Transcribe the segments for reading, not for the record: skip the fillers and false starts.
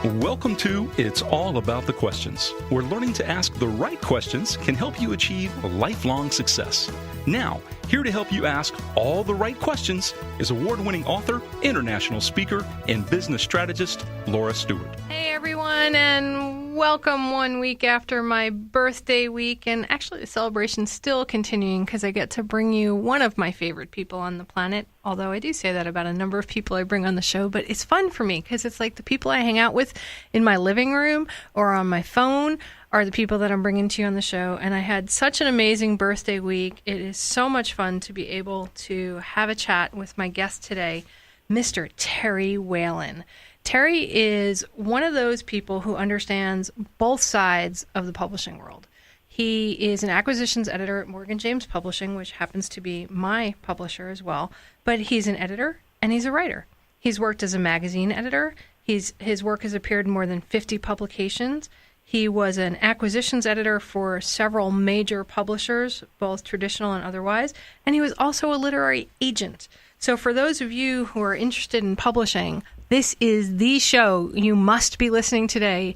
Welcome to It's All About the Questions, where learning to ask the right questions can help you achieve lifelong success. Now, here to help you ask all the right questions is award-winning author, international speaker, and business strategist, Laura Stewart. Hey, everyone, and welcome 1 week after my birthday week. And actually, the celebration's still continuing because I get to bring you one of my favorite people on the planet. Although I do say that about a number of people I bring on the show, but it's fun for me because it's like the people I hang out with in my living room or on my phone are the people that I'm bringing to you on the show. And I had such an amazing birthday week. It is so much fun to be able to have a chat with my guest today, Mr. Terry Whalin. Terry is one of those people who understands both sides of the publishing world. He is an acquisitions editor at Morgan James Publishing, which happens to be my publisher as well. But he's an editor and he's a writer. He's worked as a magazine editor. His work has appeared in more than 50 publications. He was an acquisitions editor for several major publishers, both traditional and otherwise. And he was also a literary agent. So for those of you who are interested in publishing, this is the show you must be listening today.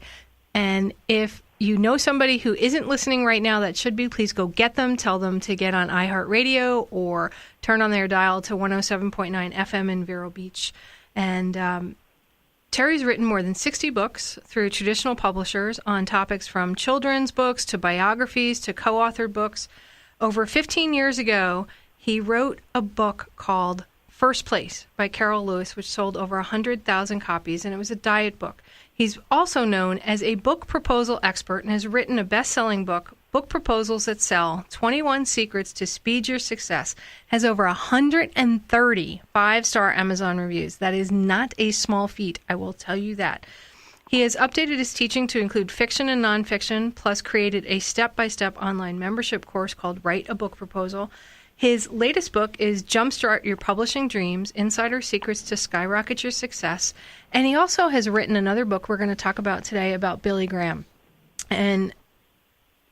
And if you know somebody who isn't listening right now that should be, please go get them. Tell them to get on iHeartRadio or turn on their dial to 107.9 FM in Vero Beach. And Terry's written more than 60 books through traditional publishers on topics from children's books to biographies to co-authored books. Over 15 years ago, he wrote a book called First Place by Carole Lewis, which sold over 100,000 copies, and it was a diet book. He's also known as a book proposal expert and has written a best-selling book, Book Proposals That Sell, 21 Secrets to Speed Your Success, has over 130 five-star Amazon reviews. That is not a small feat, I will tell you that. He has updated his teaching to include fiction and nonfiction, plus created a step-by-step online membership course called Write a Book Proposal. His latest book is Jumpstart Your Publishing Dreams, Insider Secrets to Skyrocket Your Success. And he also has written another book we're going to talk about today about Billy Graham. And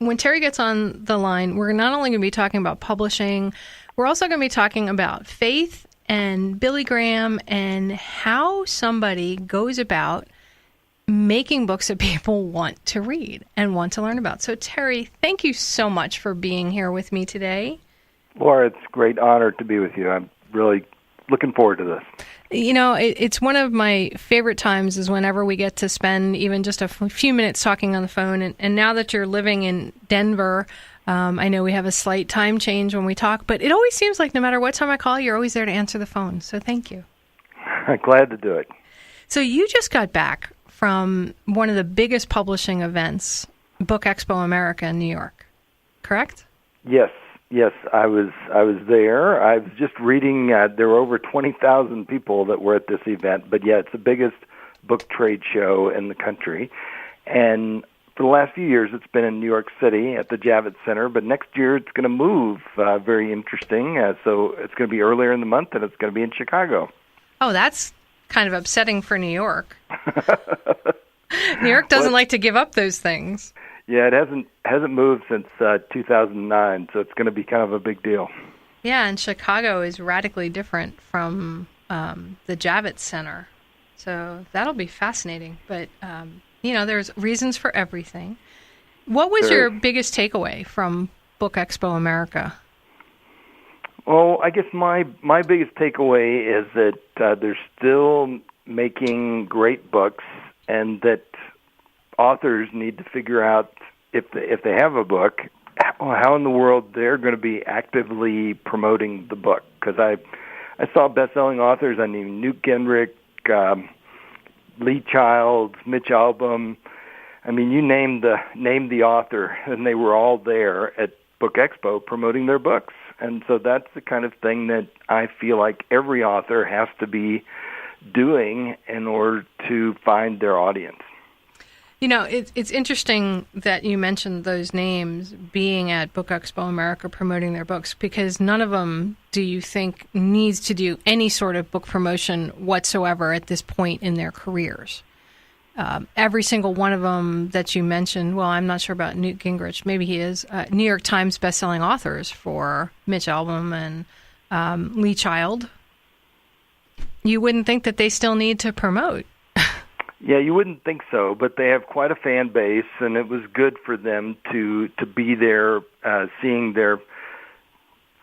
when Terry gets on the line, we're not only going to be talking about publishing, we're also going to be talking about faith and Billy Graham and how somebody goes about making books that people want to read and want to learn about. So Terry, thank you so much for being here with me today. Laura, it's a great honor to be with you. I'm really looking forward to this. You know, it's one of my favorite times is whenever we get to spend even just a few minutes talking on the phone. And now that you're living in Denver, I know we have a slight time change when we talk, but it always seems like no matter what time I call, you're always there to answer the phone. So thank you. I'm glad to do it. So you just got back from one of the biggest publishing events, Book Expo America in New York, correct? Yes, I was there. I was just reading, there were over 20,000 people that were at this event, but yeah, it's the biggest book trade show in the country. And for the last few years, it's been in New York City at the Javits Center, but next year it's going to move, very interesting. So it's going to be earlier in the month, and it's going to be in Chicago. Oh, that's kind of upsetting for New York. New York doesn't like to give up those things. Yeah, it hasn't moved since 2009, so it's going to be kind of a big deal. Yeah, and Chicago is radically different from the Javits Center, so that'll be fascinating. But there's reasons for everything. What was your biggest takeaway from Book Expo America? Well, I guess my biggest takeaway is that they're still making great books, and that authors need to figure out if they have a book, how in the world they're going to be actively promoting the book. Because I saw best-selling authors, I mean, Newt Gingrich, Lee Childs, Mitch Albom. I mean, you name the author, and they were all there at Book Expo promoting their books. And so that's the kind of thing that I feel like every author has to be doing in order to find their audience. You know, it's interesting that you mentioned those names being at Book Expo America promoting their books, because none of them, do you think, needs to do any sort of book promotion whatsoever at this point in their careers. Every single one of them that you mentioned, well, I'm not sure about Newt Gingrich, maybe he is, New York Times bestselling authors for Mitch Albom and Lee Child. You wouldn't think that they still need to promote. Yeah, you wouldn't think so, but they have quite a fan base, and it was good for them to be there, seeing their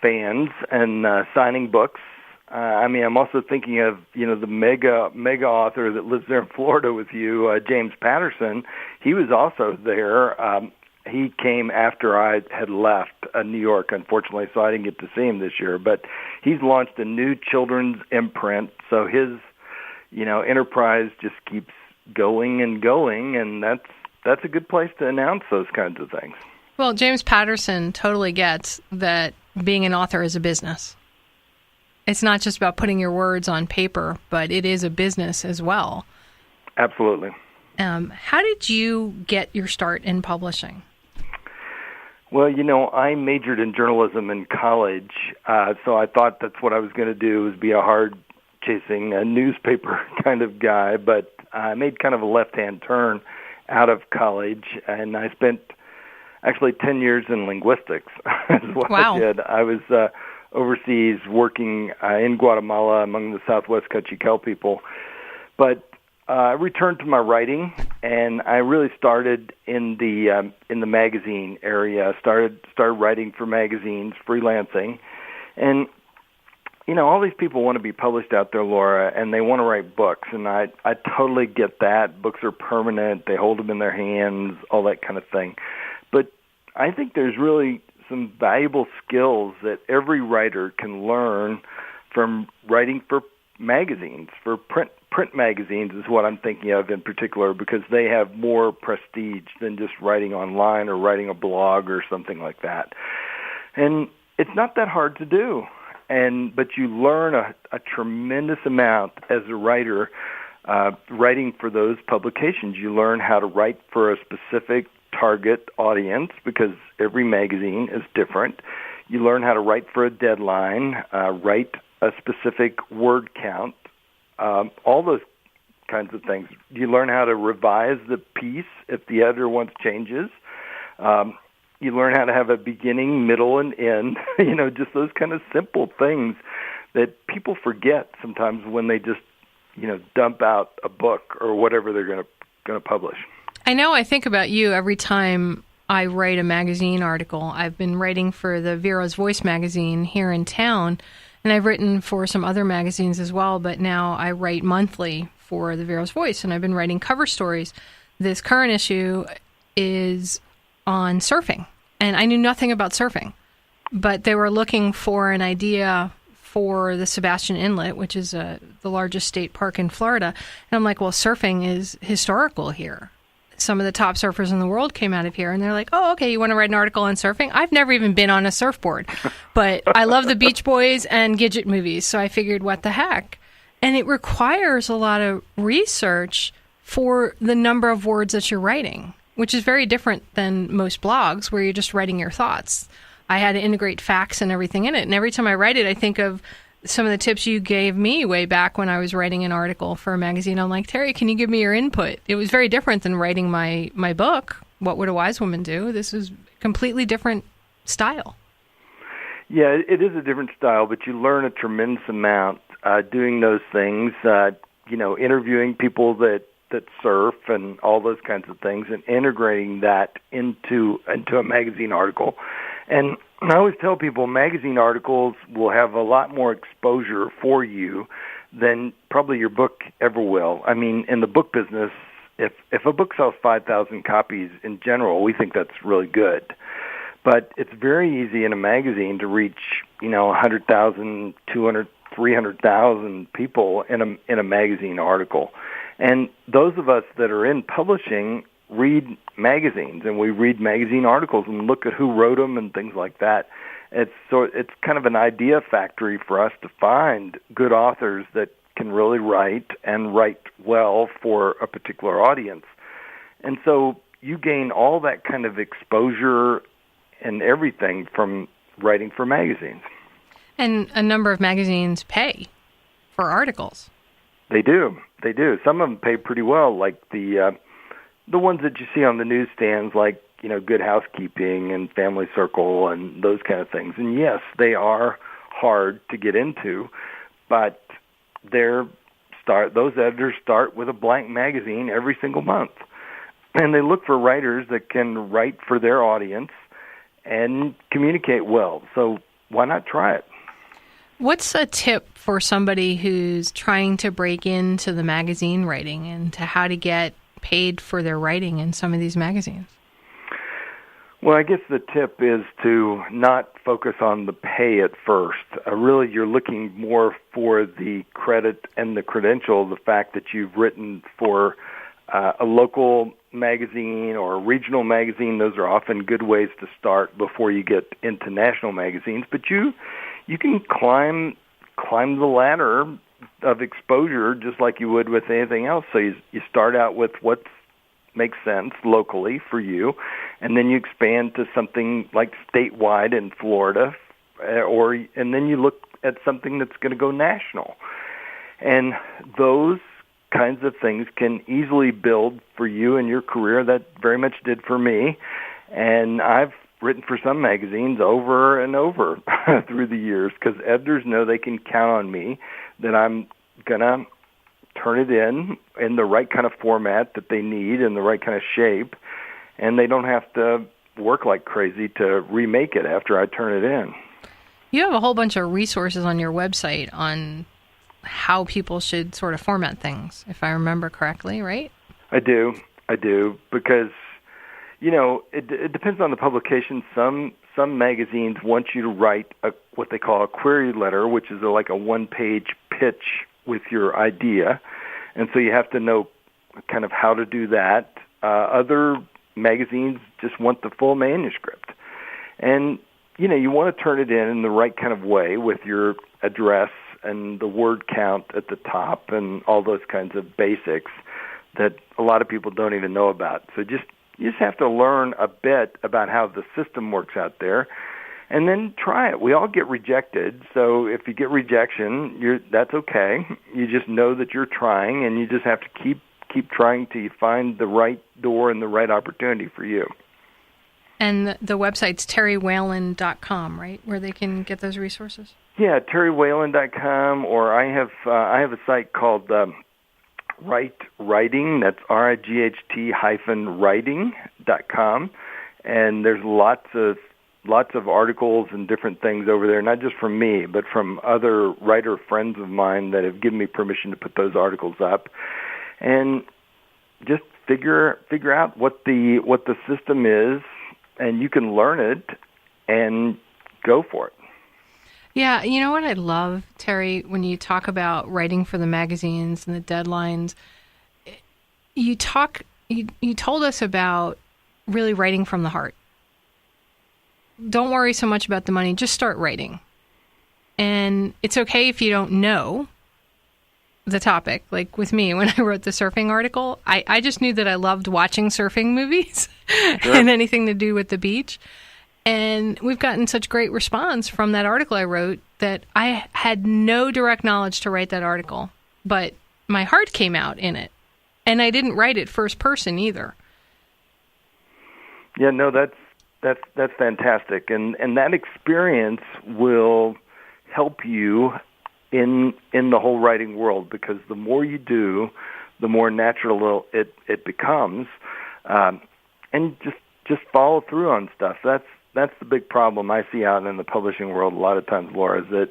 fans and signing books. I'm also thinking of the mega author that lives there in Florida with you, James Patterson. He was also there. He came after I had left New York, unfortunately, so I didn't get to see him this year. But he's launched a new children's imprint, so his enterprise just keeps going and going, and that's a good place to announce those kinds of things. Well, James Patterson totally gets that being an author is a business. It's not just about putting your words on paper, but it is a business as well. Absolutely. How did you get your start in publishing? Well, I majored in journalism in college, so I thought that's what I was going to do, was be a hard-chasing newspaper kind of guy, but I made kind of a left-hand turn out of college, and I spent actually 10 years in linguistics is what Wow. I did. I was overseas working in Guatemala among the Southwest Kaqchikel people. But I returned to my writing, and I really started in the magazine area. Started writing for magazines, freelancing, and all these people want to be published out there, Laura, and they want to write books, and I totally get that. Books are permanent; they hold them in their hands, all that kind of thing. But I think there's really some valuable skills that every writer can learn from writing for magazines, for print magazines is what I'm thinking of in particular, because they have more prestige than just writing online or writing a blog or something like that. And it's not that hard to do. But you learn a tremendous amount as a writer writing for those publications. You learn how to write for a specific target audience because every magazine is different. You learn how to write for a deadline, write a specific word count, all those kinds of things. You learn how to revise the piece if the editor wants changes. You learn how to have a beginning, middle, and end, just those kind of simple things that people forget sometimes when they just, dump out a book or whatever they're going to publish. I know I think about you every time I write a magazine article. I've been writing for the Vera's Voice magazine here in town, and I've written for some other magazines as well, but now I write monthly for the Vera's Voice, and I've been writing cover stories. This current issue is on surfing, and I knew nothing about surfing, but they were looking for an idea for the Sebastian Inlet, which is the largest state park in Florida. And I'm like, well, surfing is historical here. Some of the top surfers in the world came out of here, and they're like, oh, okay, you want to write an article on surfing? I've never even been on a surfboard, but I love the Beach Boys and Gidget movies, so I figured, what the heck? And it requires a lot of research for the number of words that you're writing, which is very different than most blogs where you're just writing your thoughts. I had to integrate facts and everything in it, and every time I write it, I think of some of the tips you gave me way back when I was writing an article for a magazine. I'm like, Terry, can you give me your input? It was very different than writing my book, What Would a Wise Woman Do? This is completely different style. Yeah, it is a different style, but you learn a tremendous amount doing those things, interviewing people that surf and all those kinds of things, and integrating that into a magazine article. And I always tell people magazine articles will have a lot more exposure for you than probably your book ever will. I mean, in the book business, if a book sells 5,000 copies in general, we think that's really good. But it's very easy in a magazine to reach, 100,000, 200, 300,000 people in a magazine article. And those of us that are in publishing read magazines, and we read magazine articles and look at who wrote them and things like that. It's kind of an idea factory for us to find good authors that can really write and write well for a particular audience. And so you gain all that kind of exposure and everything from writing for magazines. And a number of magazines pay for articles. They do. Some of them pay pretty well, like the ones that you see on the newsstands, like, Good Housekeeping and Family Circle and those kind of things. And yes, they are hard to get into, but they're those editors start with a blank magazine every single month. And they look for writers that can write for their audience and communicate well. So why not try it? What's a tip for somebody who's trying to break into the magazine writing and to how to get paid for their writing in some of these magazines? Well, I guess the tip is to not focus on the pay at first. Really, you're looking more for the credit and the credential, the fact that you've written for a local magazine or a regional magazine. Those are often good ways to start before you get into national magazines. But you can climb the ladder of exposure just like you would with anything else. So you start out with what makes sense locally for you, and then you expand to something like statewide in Florida, and then you look at something that's going to go national. And those kinds of things can easily build for you in your career. That very much did for me. And I've written for some magazines over and over through the years because editors know they can count on me, that I'm going to turn it in the right kind of format that they need, in the right kind of shape, and they don't have to work like crazy to remake it after I turn it in. You have a whole bunch of resources on your website on how people should sort of format things, if I remember correctly, right? I do, because, it depends on the publication. Some magazines want you to write what they call a query letter, which is like a one-page pitch with your idea, and so you have to know kind of how to do that. Other magazines just want the full manuscript, and you want to turn it in the right kind of way with your address and the word count at the top and all those kinds of basics that a lot of people don't even know about. So you just have to learn a bit about how the system works out there, and then try it. We all get rejected, so if you get rejection, that's okay. You just know that you're trying, and you just have to keep trying till you find the right door and the right opportunity for you. And the website's terrywhalin.com, right, where they can get those resources? Yeah, terrywhalin.com, or I have a site called Write Writing. That's RIGHT-writing.com, and there's lots of articles and different things over there, not just from me, but from other writer friends of mine that have given me permission to put those articles up, and just figure out what the system is, and you can learn it and go for it. Yeah, you know what I love, Terry, when you talk about writing for the magazines and the deadlines, you told us about really writing from the heart. Don't worry so much about the money, just start writing. And it's okay if you don't know the topic. Like with me, when I wrote the surfing article, I just knew that I loved watching surfing movies and anything to do with the beach. And we've gotten such great response from that article I wrote that I had no direct knowledge to write that article, but my heart came out in it. And I didn't write it first person either. Yeah, no, that's fantastic. And that experience will help you in the whole writing world, because the more you do, the more natural it becomes. And just follow through on stuff. That's the big problem I see out in the publishing world a lot of times, Laura, is that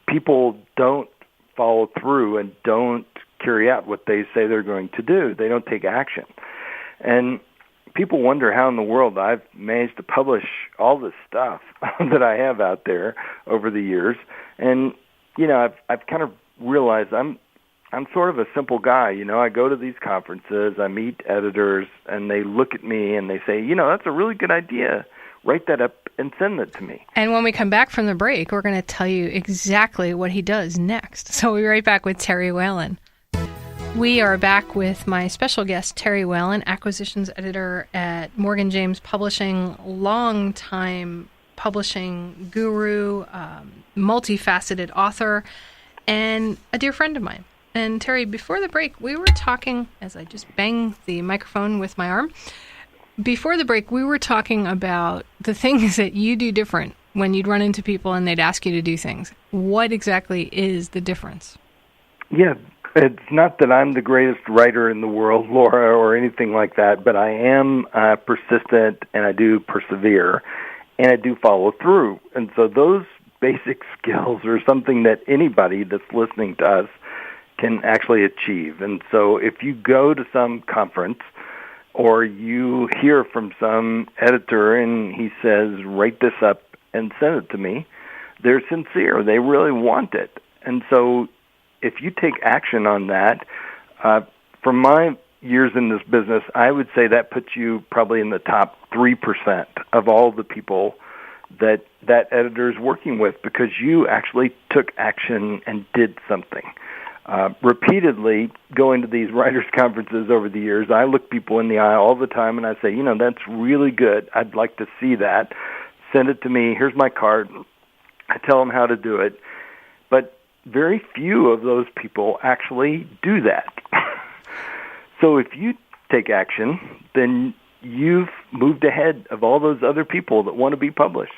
people don't follow through and don't carry out what they say they're going to do. They don't take action. And people wonder how in the world I've managed to publish all this stuff that I have out there over the years. And, I've kind of realized I'm sort of a simple guy. I go to these conferences, I meet editors, and they look at me and they say, that's a really good idea. Write that up and send it to me. And when we come back from the break, we're going to tell you exactly what he does next. So we'll be right back with Terry Whalin. We are back with my special guest, Terry Whalin, acquisitions editor at Morgan James Publishing, longtime publishing guru, multifaceted author, and a dear friend of mine. And Terry, before the break, we were talking, as I just bang the microphone with my arm, before the break, we were talking about the things that you do different when you'd run into people and they'd ask you to do things. What exactly is the difference? Yeah, it's not that I'm the greatest writer in the world, Laura, or anything like that, but I am persistent, and I do persevere, and I do follow through. And so those basic skills are something that anybody that's listening to us can actually achieve. And so if you go to some conference or you hear from some editor and he says, write this up and send it to me, they're sincere. They really want it. And so if you take action on that, from my years in this business, I would say that puts you probably in the top 3% of all the people that editor is working with, because you actually took action and did something. Repeatedly going to these writers' conferences over the years, I look people in the eye all the time and I say, that's really good. I'd like to see that. Send it to me. Here's my card. I tell them how to do it. But very few of those people actually do that. So if you take action, then you've moved ahead of all those other people that want to be published.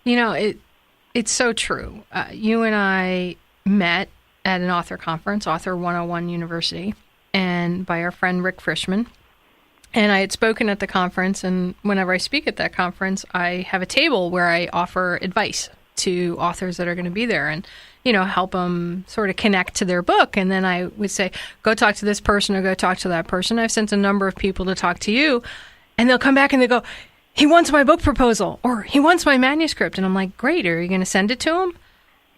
It's so true. You and I met at an author conference, Author 101 University, and by our friend Rick Frischman. And I had spoken at the conference, and whenever I speak at that conference, I have a table where I offer advice to authors that are going to be there and, help them sort of connect to their book. And then I would say, go talk to this person or go talk to that person. I've sent a number of people to talk to you, and they'll come back and they go, he wants my book proposal, or he wants my manuscript. And I'm like, great, are you going to send it to him?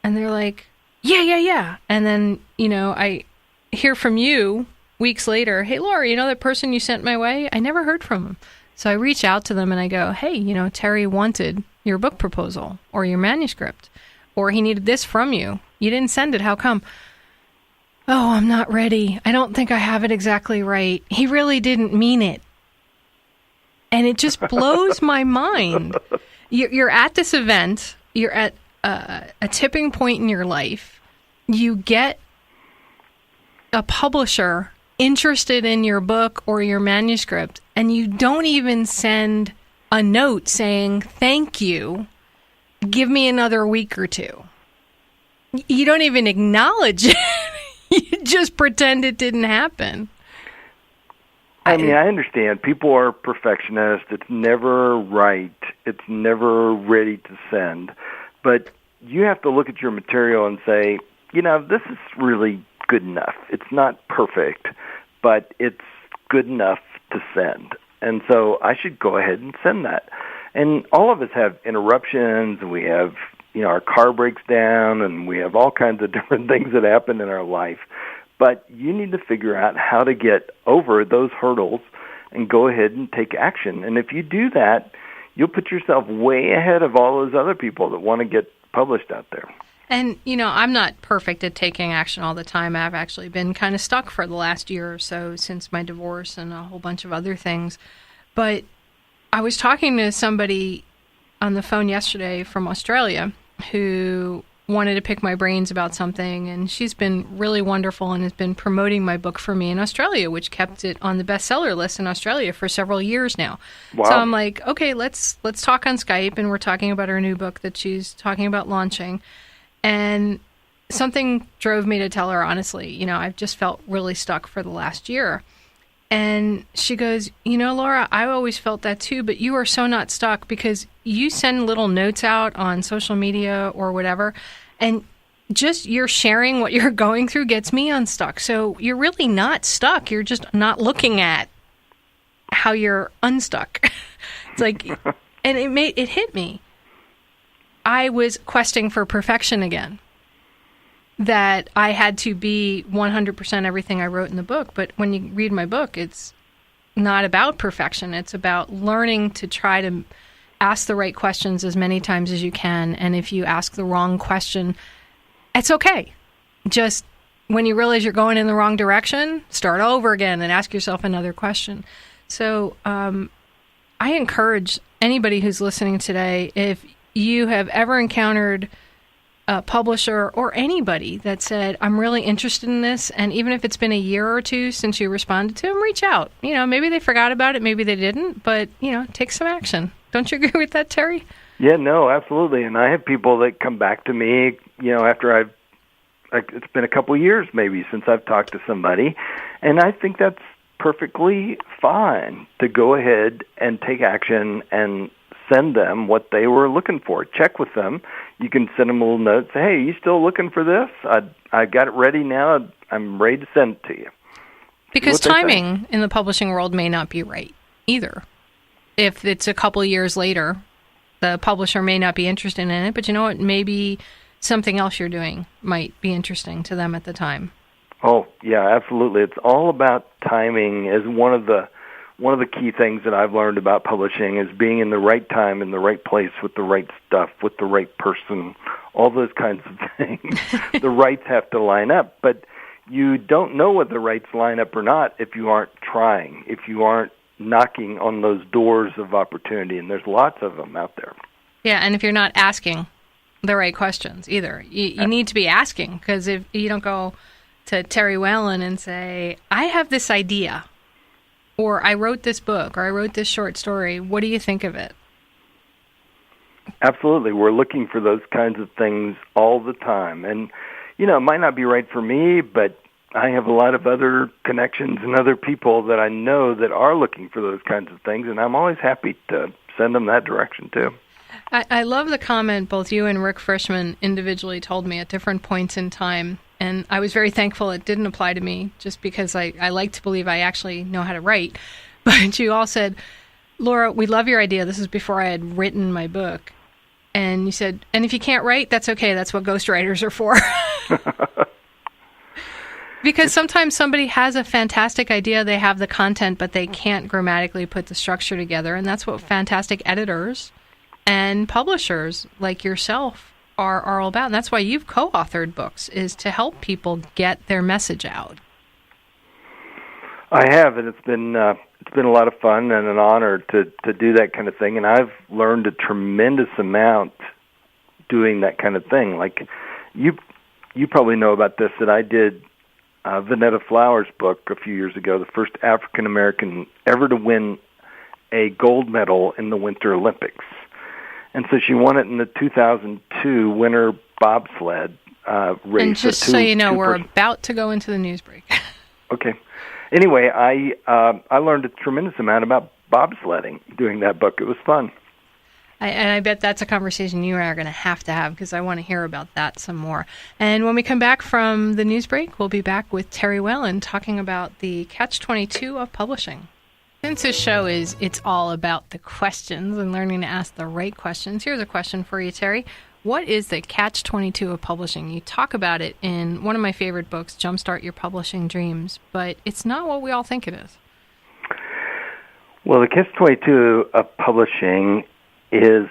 And they're like, yeah. And then, I hear from you weeks later, hey, Laura, that person you sent my way? I never heard from him. So I reach out to them and I go, hey, Terry wanted your book proposal or your manuscript, or he needed this from you. You didn't send it. How come? Oh, I'm not ready. I don't think I have it exactly right. He really didn't mean it. And it just blows my mind. You're at this event. You're at a tipping point in your life. You get a publisher interested in your book or your manuscript, and you don't even send a note saying, thank you, give me another week or two. You don't even acknowledge it. You just pretend it didn't happen. I understand. People are perfectionists. It's never right. It's never ready to send. But you have to look at your material and say, this is really good enough. It's not perfect, but it's good enough to send. And so I should go ahead and send that. And all of us have interruptions, and we have, our car breaks down, and we have all kinds of different things that happen in our life. But you need to figure out how to get over those hurdles and go ahead and take action. And if you do that, you'll put yourself way ahead of all those other people that want to get published out there. And, I'm not perfect at taking action all the time. I've actually been kind of stuck for the last year or so since my divorce and a whole bunch of other things. But I was talking to somebody on the phone yesterday from Australia who wanted to pick my brains about something, and she's been really wonderful and has been promoting my book for me in Australia, which kept it on the bestseller list in Australia for several years now. Wow. So I'm like, okay, let's talk on Skype, and we're talking about her new book that she's talking about launching. And something drove me to tell her, honestly, I've just felt really stuck for the last year. And she goes, Laura, I always felt that too, but you are so not stuck because you send little notes out on social media or whatever, and just you're sharing what you're going through gets me unstuck. So you're really not stuck. You're just not looking at how you're unstuck. It's like, and it hit me. I was questing for perfection again. That I had to be 100% everything I wrote in the book. But when you read my book, it's not about perfection. It's about learning to try to ask the right questions as many times as you can. And if you ask the wrong question, it's okay. Just when you realize you're going in the wrong direction, start over again and ask yourself another question. So I encourage anybody who's listening today, if you have ever encountered a publisher or anybody that said, I'm really interested in this, and even if it's been a year or two since you responded to them, reach out. Maybe they forgot about it, maybe they didn't, but, take some action. Don't you agree with that, Terry? Yeah, no, absolutely. And I have people that come back to me, after it's been a couple years maybe since I've talked to somebody, and I think that's perfectly fine to go ahead and take action and send them what they were looking for. Check with them. You can send them a little note, say, hey, you still looking for this? I got it ready now. I'm ready to send it to you. Because timing in the publishing world may not be right either. If it's a couple years later, the publisher may not be interested in it, but you know what? Maybe something else you're doing might be interesting to them at the time. Oh, yeah, absolutely. It's all about timing as one of the key things that I've learned about publishing is being in the right time, in the right place, with the right stuff, with the right person, all those kinds of things. The rights have to line up, but you don't know whether the rights line up or not if you aren't trying, if you aren't knocking on those doors of opportunity, and there's lots of them out there. Yeah, and if you're not asking the right questions either. You need to be asking, because if you don't go to Terry Whalin and say, I have this idea, or I wrote this book, or I wrote this short story, what do you think of it? Absolutely. We're looking for those kinds of things all the time. And, it might not be right for me, but I have a lot of other connections and other people that I know that are looking for those kinds of things, and I'm always happy to send them that direction, too. I love the comment both you and Rick Frischman individually told me at different points in time, and I was very thankful it didn't apply to me, just because I like to believe I actually know how to write. But you all said, Laura, we love your idea. This is before I had written my book. And you said, and if you can't write, that's okay. That's what ghostwriters are for. Because sometimes somebody has a fantastic idea, they have the content, but they can't grammatically put the structure together. And that's what fantastic editors and publishers like yourself are all about. And that's why you've co-authored books, is to help people get their message out. I have, and it's been a lot of fun and an honor to do that kind of thing. And I've learned a tremendous amount doing that kind of thing. Like you probably know about this, that I did Vanetta Flowers' book a few years ago, the first African American ever to win a gold medal in the Winter Olympics. And so she won it in the 2002 winter bobsled race. And just so you know, we're about to go into the news break. Okay. Anyway, I learned a tremendous amount about bobsledding doing that book. It was fun. And I bet that's a conversation you and I are going to have, because I want to hear about that some more. And when we come back from the news break, we'll be back with Terry Whalin talking about the catch-22 of publishing. Since this show is It's All About the Questions and learning to ask the right questions, here's a question for you, Terry. What is the catch-22 of publishing? You talk about it in one of my favorite books, Jumpstart Your Publishing Dreams, but it's not what we all think it is. Well, the catch-22 of publishing is,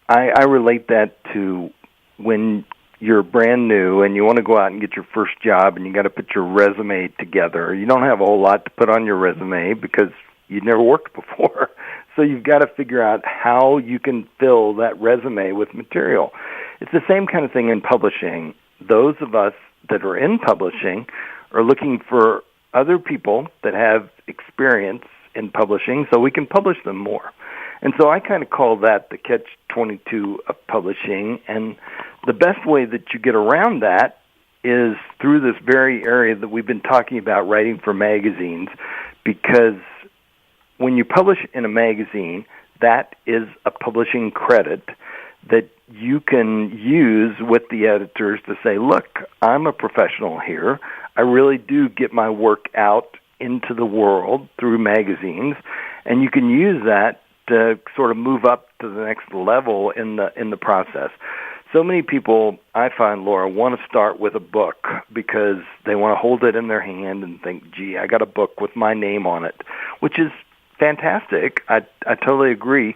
I relate that to when you're brand new and you want to go out and get your first job and you got to put your resume together. You don't have a whole lot to put on your resume because you've never worked before. So you've got to figure out how you can fill that resume with material. It's the same kind of thing in publishing. Those of us that are in publishing are looking for other people that have experience in publishing so we can publish them more. And so I kind of call that the catch-22 of publishing. And the best way that you get around that is through this very area that we've been talking about, writing for magazines, because when you publish in a magazine, that is a publishing credit that you can use with the editors to say, look, I'm a professional here. I really do get my work out into the world through magazines, and you can use that to sort of move up to the next level in the process. So many people, I find, Laura, want to start with a book because they want to hold it in their hand and think, gee, I got a book with my name on it, which is fantastic. I totally agree,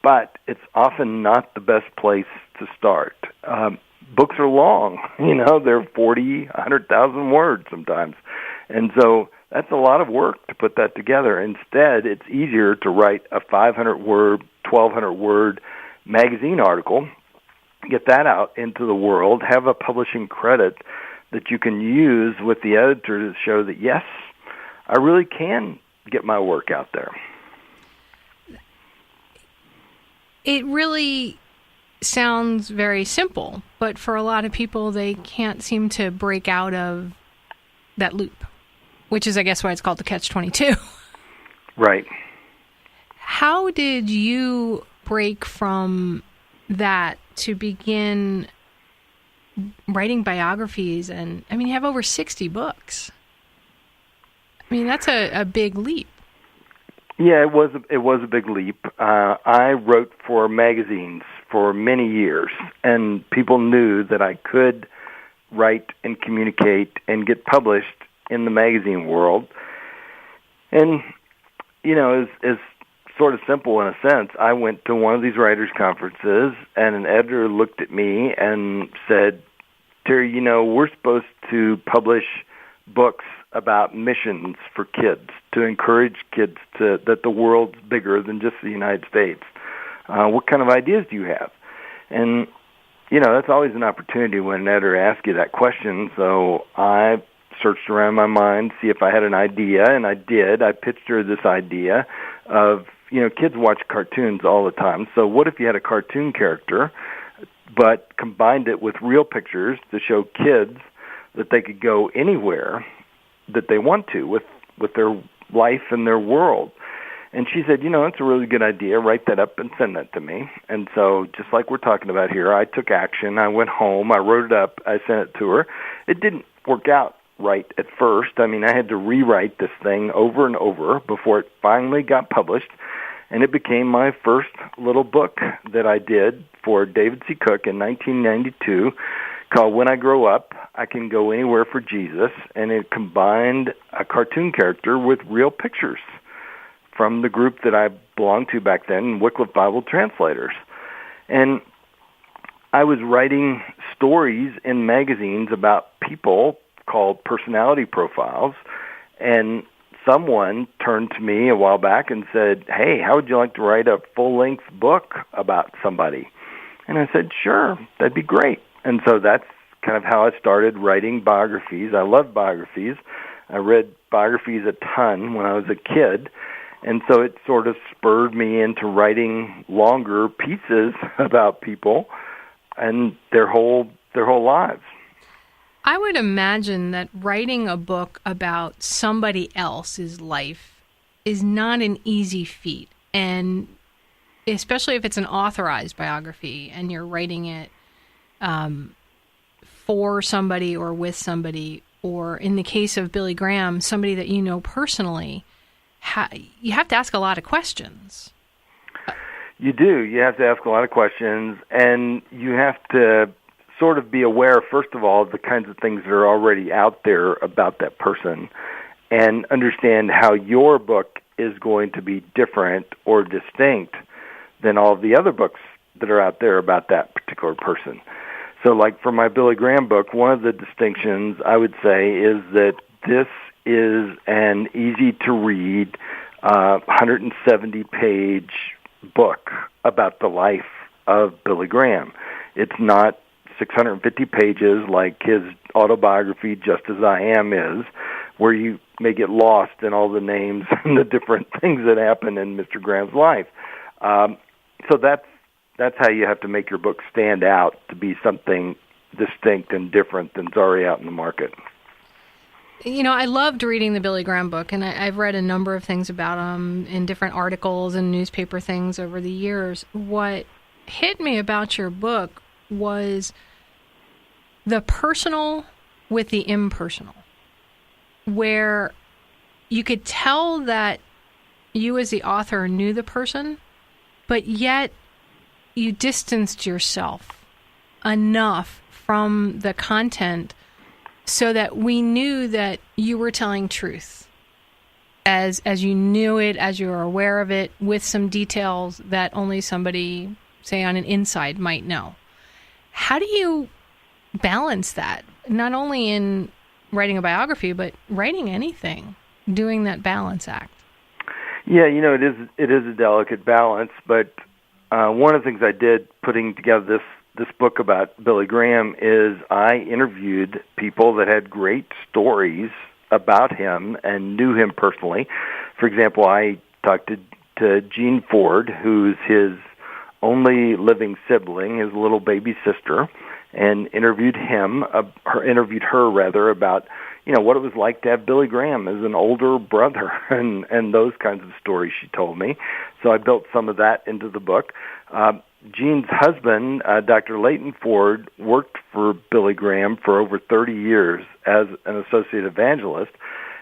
but it's often not the best place to start. Books are long. They're 40, 100,000 words sometimes. And so that's a lot of work to put that together. Instead, it's easier to write a 500-word, 1,200-word magazine article, get that out into the world, have a publishing credit that you can use with the editor to show that, yes, I really can get my work out there. It really sounds very simple, but for a lot of people, they can't seem to break out of that loop, which is, I guess, why it's called the Catch-22. Right. How did you break from that to begin writing biographies? And, I mean, you have over 60 books. I mean, that's a big leap. Yeah, it was a big leap. I wrote for magazines for many years, and people knew that I could write and communicate and get published in the magazine world. And, you know, it's sort of simple in a sense. I went to one of these writers' conferences, and an editor looked at me and said, Terry, you know, we're supposed to publish books about missions for kids, to encourage kids that the world's bigger than just the United States. What kind of ideas do you have? And, you know, that's always an opportunity when an editor asks you that question. So I searched around my mind, see if I had an idea, and I did. I pitched her this idea of, you know, kids watch cartoons all the time. So what if you had a cartoon character, but combined it with real pictures to show kids that they could go anywhere that they want to with their life and their world? And she said, you know, it's a really good idea. Write that up and send that to me. And so just like we're talking about here, I took action. I went home. I wrote it up. I sent it to her. It didn't work out right at first. I mean, I had to rewrite this thing over and over before it finally got published. And it became my first little book that I did for David C. Cook in 1992 called When I Grow Up, I Can Go Anywhere for Jesus. And it combined a cartoon character with real pictures from the group that I belonged to back then, Wycliffe Bible Translators. And I was writing stories in magazines about people called personality profiles, and someone turned to me a while back and said, hey, how would you like to write a full-length book about somebody? And I said, sure, that'd be great. And so that's kind of how I started writing biographies. I love biographies. I read biographies a ton when I was a kid, and so it sort of spurred me into writing longer pieces about people and their whole lives. I would imagine that writing a book about somebody else's life is not an easy feat, and especially if it's an authorized biography and you're writing it for somebody or with somebody, or in the case of Billy Graham, somebody that you know personally. You have to ask a lot of questions. You do. You have to ask a lot of questions, and you have to sort of be aware, first of all, of the kinds of things that are already out there about that person, and understand how your book is going to be different or distinct than all of the other books that are out there about that particular person. So like for my Billy Graham book, one of the distinctions I would say is that this is an easy-to-read, 170-page book about the life of Billy Graham. It's not 650 pages like his autobiography, Just As I Am, is, where you may get lost in all the names and the different things that happen in Mr. Graham's life. So that's how you have to make your book stand out to be something distinct and different than's already out in the market. You know, I loved reading the Billy Graham book, and I've read a number of things about him in different articles and newspaper things over the years. What hit me about your book was the personal with the impersonal, where you could tell that you as the author knew the person, but yet you distanced yourself enough from the content so that we knew that you were telling truth as you knew it, as you were aware of it, with some details that only somebody, say, on an inside might know. How do you balance that, not only in writing a biography, but writing anything, doing that balance act? Yeah, you know, it is a delicate balance, but one of the things I did putting together this book about Billy Graham is I interviewed people that had great stories about him and knew him personally. For example, I talked to Gene Ford, who's his only living sibling, his little baby sister, and interviewed her about, what it was like to have Billy Graham as an older brother and those kinds of stories she told me. So I built some of that into the book. Jean's husband, Dr. Leighton Ford, worked for Billy Graham for over 30 years as an associate evangelist,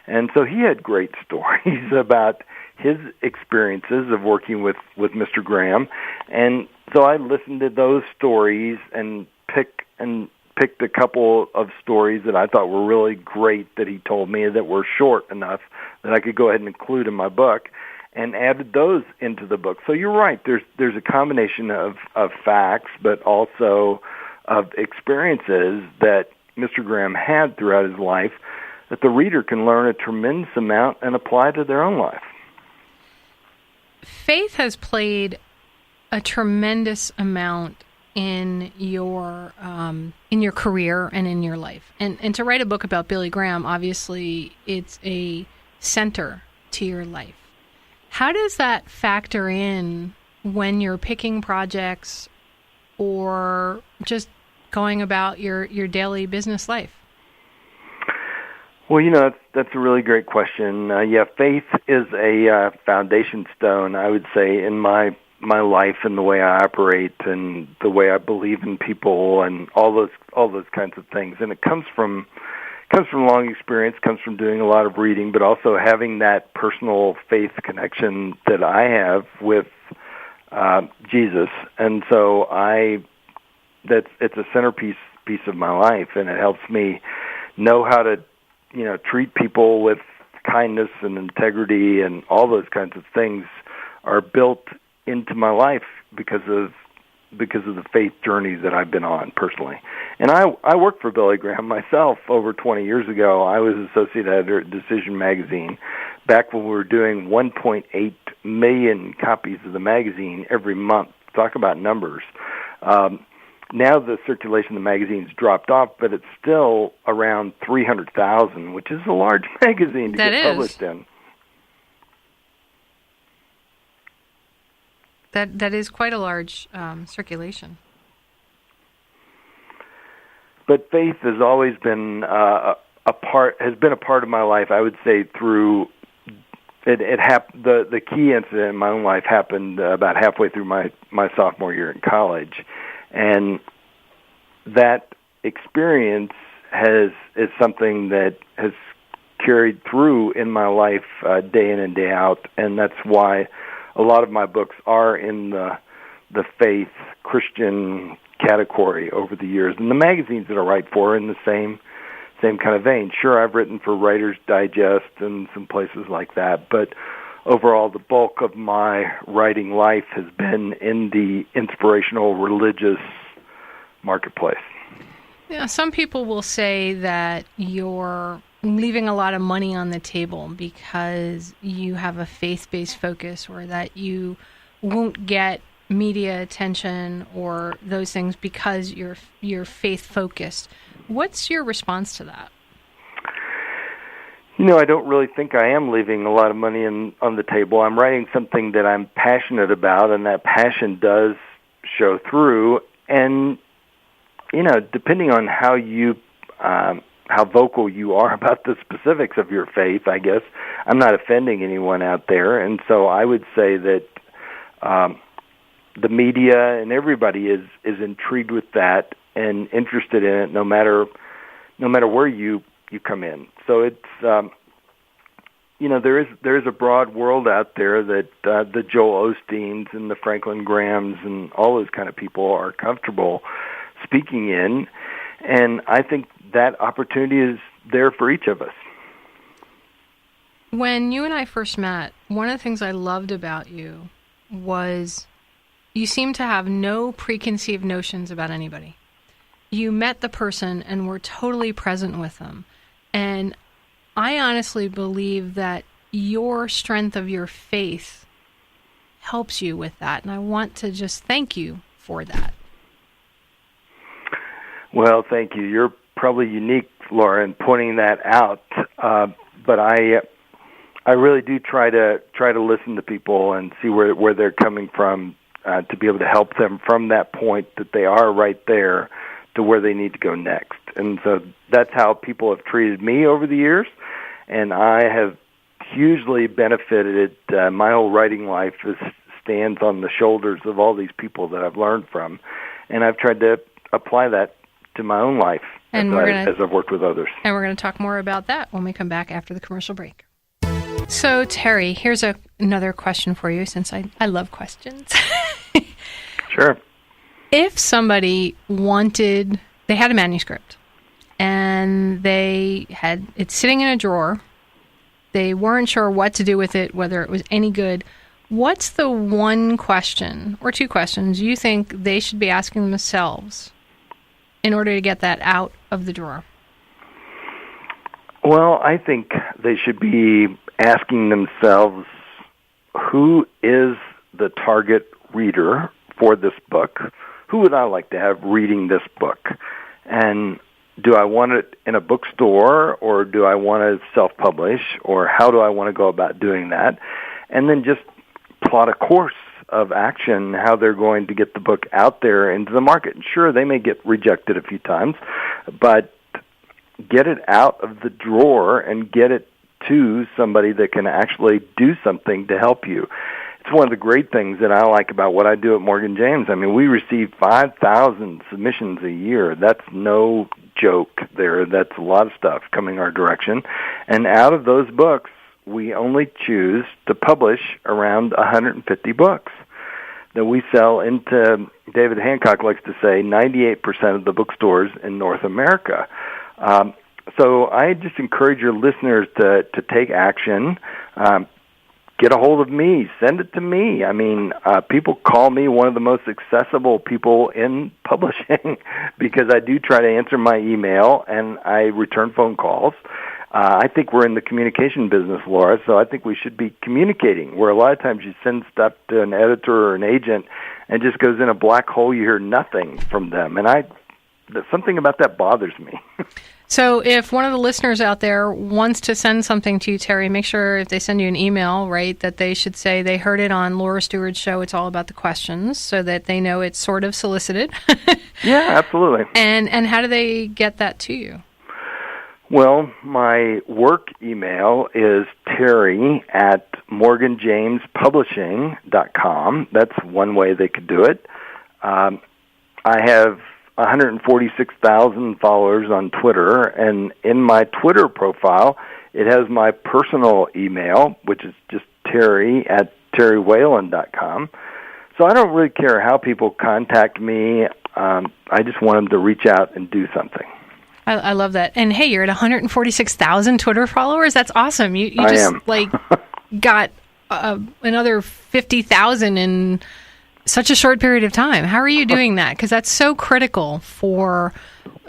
and so he had great stories about his experiences of working with Mr. Graham. And so I listened to those stories and picked a couple of stories that I thought were really great that he told me that were short enough that I could go ahead and include in my book, and added those into the book. So you're right, there's a combination of facts, but also of experiences that Mr. Graham had throughout his life that the reader can learn a tremendous amount and apply to their own life. Faith has played a tremendous amount in your career and in your life. And to write a book about Billy Graham, obviously it's a center to your life. How does that factor in when you're picking projects or just going about your daily business life? Well, that's a really great question. Faith is a foundation stone, I would say, in my life and the way I operate and the way I believe in people and all those kinds of things. And it comes from long experience, comes from doing a lot of reading, but also having that personal faith connection that I have with Jesus. And so it's a centerpiece of my life, and it helps me know how to treat people with kindness and integrity, and all those kinds of things are built into my life because of the faith journey that I've been on personally. And I worked for Billy Graham myself over 20 years ago. I was associate editor at Decision Magazine back when we were doing 1.8 million copies of the magazine every month. Talk about numbers. Now the circulation of the magazine's dropped off, but it's still around 300,000, which is a large magazine to get published in. That is quite a large circulation. But faith has always been has been a part of my life. I would say through the key incident in my own life happened about halfway through my sophomore year in college. And that experience is something that has carried through in my life day in and day out, and that's why a lot of my books are in the faith Christian category over the years. And the magazines that I write for are in the same kind of vein. Sure, I've written for Writer's Digest and some places like that, but overall, the bulk of my writing life has been in the inspirational religious marketplace. Yeah, some people will say that you're leaving a lot of money on the table because you have a faith-based focus, or that you won't get media attention or those things because you're faith-focused. What's your response to that? I don't really think I am leaving a lot of money on the table. I'm writing something that I'm passionate about, and that passion does show through. And, depending on how vocal you are about the specifics of your faith, I guess, I'm not offending anyone out there. And so I would say that the media and everybody is intrigued with that and interested in it, no matter where you come in. So it's there is a broad world out there that the Joel Osteens and the Franklin Grahams and all those kind of people are comfortable speaking in, and I think that opportunity is there for each of us. When you and I first met, one of the things I loved about you was you seemed to have no preconceived notions about anybody. You met the person and were totally present with them. And I honestly believe that your strength of your faith helps you with that. And I want to just thank you for that. Well, thank you. You're probably unique, Laura, in pointing that out. But I really do try to listen to people and see where they're coming from to be able to help them from that point that they are right there to where they need to go next. And so that's how people have treated me over the years, and I have hugely benefited. My whole writing life stands on the shoulders of all these people that I've learned from, and I've tried to apply that to my own life as I've worked with others. And we're going to talk more about that when we come back after the commercial break. So, Terry, here's another question for you, since I love questions. Sure. If somebody they had a manuscript, and they had it sitting in a drawer, they weren't sure what to do with it, whether it was any good, what's the one question or two questions you think they should be asking themselves in order to get that out of the drawer? Well, I think they should be asking themselves, who is the target reader for this book? Who would I like to have reading this book? And do I want it in a bookstore, or do I want to self-publish, or how do I want to go about doing that? And then just plot a course of action, how they're going to get the book out there into the market. And sure, they may get rejected a few times, but get it out of the drawer and get it to somebody that can actually do something to help you. It's one of the great things that I like about what I do at Morgan James. I mean, we receive 5,000 submissions a year. That's no joke there. That's a lot of stuff coming our direction. And out of those books, we only choose to publish around 150 books that we sell into, David Hancock likes to say, 98% of the bookstores in North America. So I just encourage your listeners to take action. Get a hold of me. Send it to me. I mean, people call me one of the most accessible people in publishing because I do try to answer my email and I return phone calls. I think we're in the communication business, Laura, so I think we should be communicating, where a lot of times you send stuff to an editor or an agent and it just goes in a black hole. You hear nothing from them. And something about that bothers me. So if one of the listeners out there wants to send something to you, Terry, make sure if they send you an email, right, that they should say they heard it on Laura Stewart's show, It's All About the Questions, so that they know it's sort of solicited. Yeah, absolutely. And how do they get that to you? Well, my work email is terry@morganjamespublishing.com. That's one way they could do it. I have 146,000 followers on Twitter, and in my Twitter profile, it has my personal email, which is just terry@terrywhalin.com. So I don't really care how people contact me. I just want them to reach out and do something. I love that. And hey, you're at 146,000 Twitter followers. That's awesome. You I just am. got another 50,000 in such a short period of time. How are you doing that? Because that's so critical for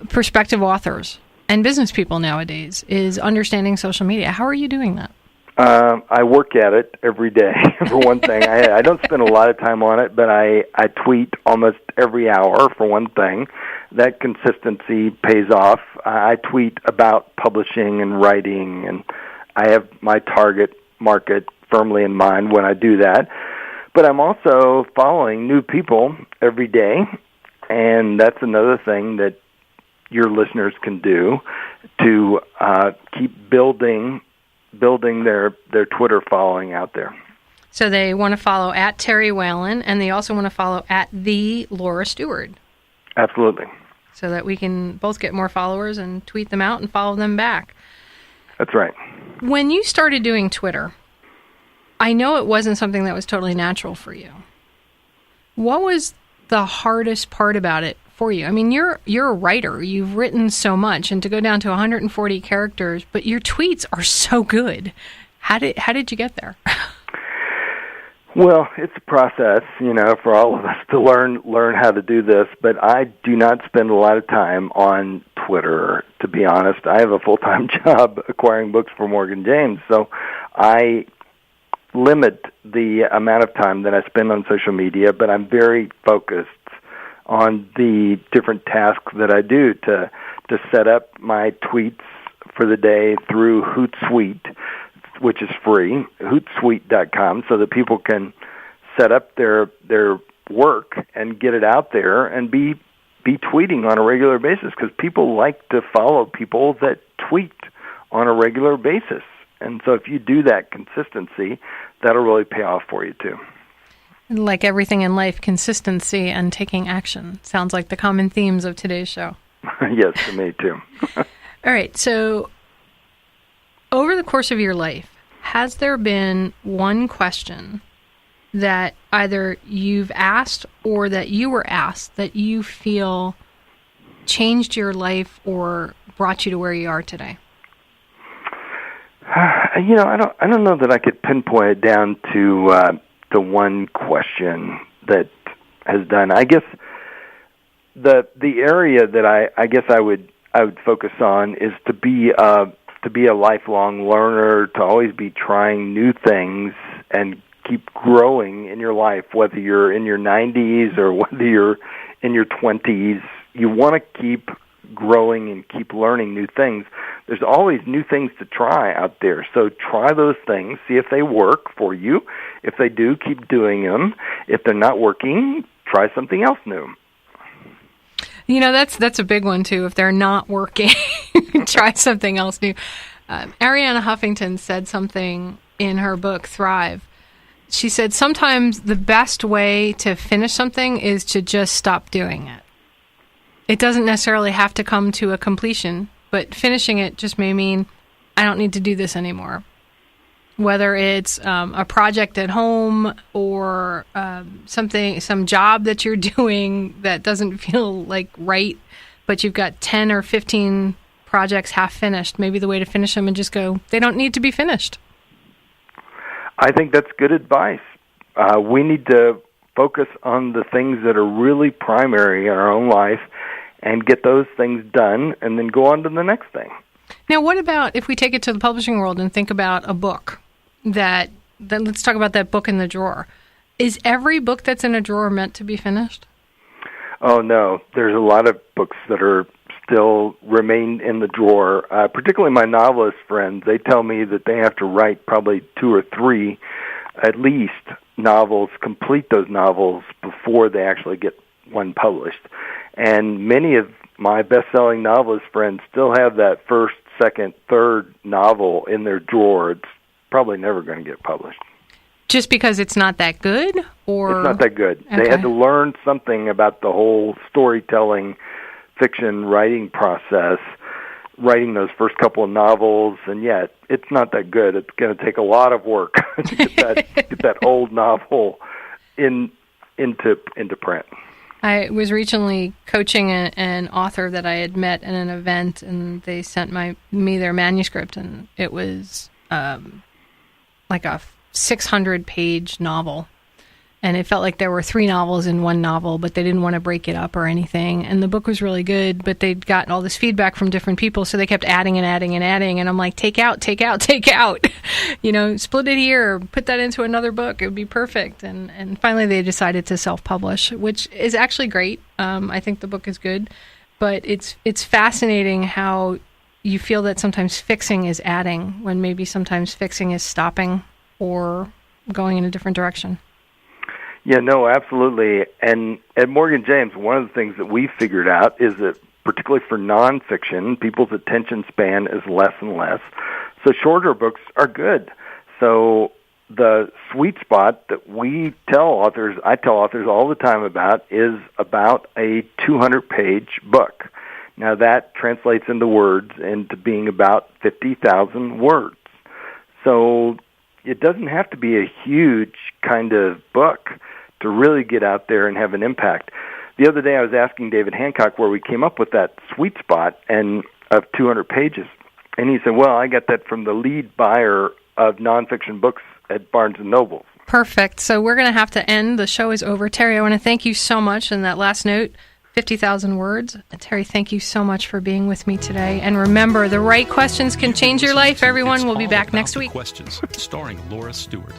prospective authors and business people nowadays, is understanding social media. How are you doing that? I work at it every day, for one thing. I don't spend a lot of time on it, but I tweet almost every hour, for one thing. That consistency pays off. I tweet about publishing and writing, and I have my target market firmly in mind when I do that. But I'm also following new people every day, and that's another thing that your listeners can do to keep building their Twitter following out there. So they want to follow at Terry Whalin, and they also want to follow at the Laura Stewart. Absolutely. So that we can both get more followers and tweet them out and follow them back. That's right. When you started doing Twitter, I know it wasn't something that was totally natural for you. What was the hardest part about it for you? I mean, you're a writer. You've written so much, and to go down to 140 characters, but your tweets are so good. How did you get there? Well, it's a process, for all of us to learn how to do this, but I do not spend a lot of time on Twitter, to be honest. I have a full-time job acquiring books for Morgan James, so I limit the amount of time that I spend on social media, but I'm very focused on the different tasks that I do to set up my tweets for the day through Hootsuite, which is free, hootsuite.com, so that people can set up their work and get it out there and be tweeting on a regular basis, because people like to follow people that tweet on a regular basis. And so if you do that consistency, that'll really pay off for you too. Like everything in life, consistency and taking action sounds like the common themes of today's show. Yes, to me too. All right. So over the course of your life, has there been one question that either you've asked or that you were asked that you feel changed your life or brought you to where you are today? I don't know that I could pinpoint it down to one question that has done. I guess the area that I guess I would focus on is to be a lifelong learner, to always be trying new things and keep growing in your life, whether you're in your 90s or whether you're in your 20s. You want to keep growing and keep learning new things. There's always new things to try out there. So try those things, see if they work for you. If they do, keep doing them. If they're not working, try something else new. That's a big one too. If they're not working, try something else new. Arianna Huffington said something in her book, Thrive. She said, sometimes the best way to finish something is to just stop doing it. It doesn't necessarily have to come to a completion, but finishing it just may mean I don't need to do this anymore. Whether it's a project at home or some job that you're doing that doesn't feel like right, but you've got 10 or 15 projects half finished. Maybe the way to finish them and just go, they don't need to be finished. I think that's good advice. We need to focus on the things that are really primary in our own life and get those things done and then go on to the next thing. Now, what about if we take it to the publishing world and think about a book that let's talk about that book in the drawer. Is every book that's in a drawer meant to be finished? Oh, no. There's a lot of books that are still remain in the drawer, particularly my novelist friends. They tell me that they have to write probably 2 or 3, at least, novels, complete those novels before they actually get one published. And many of my best-selling novelist friends still have that first, second, third novel in their drawer. It's probably never going to get published. Just because it's not that good? Or it's not that good. Okay. They had to learn something about the whole storytelling, fiction writing process, writing those first couple of novels, and yet it's not that good. It's going to take a lot of work to get that old novel into print. I was recently coaching an author that I had met at an event, and they sent me their manuscript, and it was like a 600-page novel. And it felt like there were 3 novels in one novel, but they didn't want to break it up or anything. And the book was really good, but they'd gotten all this feedback from different people, so they kept adding and adding and adding. And I'm like, take out. Split it here, or put that into another book. It would be perfect. And finally they decided to self-publish, which is actually great. I think the book is good. But it's fascinating how you feel that sometimes fixing is adding, when maybe sometimes fixing is stopping or going in a different direction. Yeah, no, absolutely. And at Morgan James, one of the things that we figured out is that particularly for nonfiction, people's attention span is less and less. So shorter books are good. So the sweet spot that I tell authors all the time about, is about a 200-page book. Now that translates into words into being about 50,000 words. So it doesn't have to be a huge kind of book to really get out there and have an impact. The other day I was asking David Hancock where we came up with that sweet spot and of 200 pages. And he said, well, I got that from the lead buyer of nonfiction books at Barnes & Noble. Perfect. So we're going to have to end. The show is over. Terry, I want to thank you so much. And that last note, 50,000 words. Terry, thank you so much for being with me today. And remember, the right questions can change your life. Everyone, we'll be back next week. Questions, starring Laura Stewart.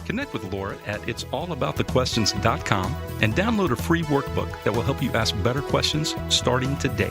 Connect with Laura at it'sallaboutthequestions.com and download a free workbook that will help you ask better questions starting today.